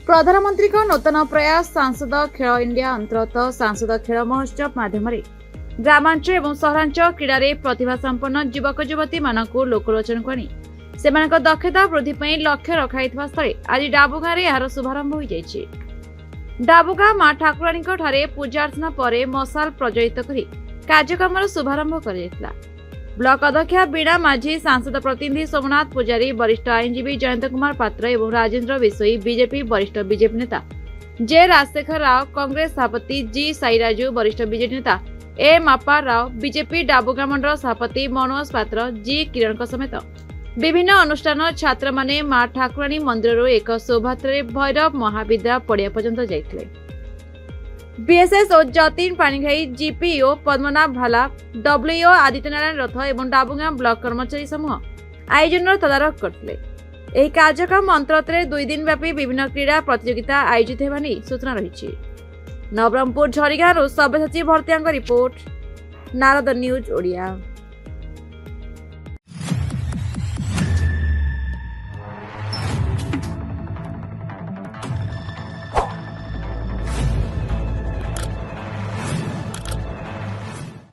प्रधानमंत्री को नूतन प्रयास सांसद खेल इंडिया अंतर्गत सांसद खेल महोत्सव माध्यम ग्रामांचल और सहरांचल क्रीड़ा प्रतिभा संपन्न युवक युवती मानक लोकलोचन को आनी से दक्षता वृद्धि लक्ष्य रखाई स्थले आज डाबुगाँ यार शुभारंभ हो जाइए। डाबुगाँ मां ठाकुराणी ठारे पूजा अर्चना पर मशाल प्रज्वलित कर कार्यक्रम शुभारंभ कर ब्लॉक अध्यक्षा बीणा माझी, सांसद प्रतिनिधि सोमनाथ पुजारी, वरिष्ठ आईनजीवी जयंत कुमार पात्र और राजेंद्र बिशोई, बीजेपी वरिष्ठ बीजेपी नेता जे राजशेखर राव, कांग्रेस सभापति जी साईराजू, वरिष्ठ बीजेपी नेता ए मापा राव, बीजेपी डाबुगाँ मंडल सभापति मनोज पात्र, जी किरण समेत विभिन्न अनुष्ठान छात्र माने मां ठाकुराणी मंदिर एक शोभायात्रा भैरव महाविद्या पड़िया पर्यंत जाइथिले। बीएसएस और जतीन पाणीघाई, जीपीओ पद्मनाभ भाला, डब्ल्यूओ आदित्यनारायण रथ और डाबुगाँ ब्लॉक कर्मचारी समूह आयोजन तदारख करते। कार्यक्रम अंतर्गत 2 दिन व्यापी विभिन्न क्रीड़ा प्रतियोगिता आयोजित होगा सूचना रही। Nabarangpur Jharigaon Sabyasachi Bharatia report, Narad news Odia.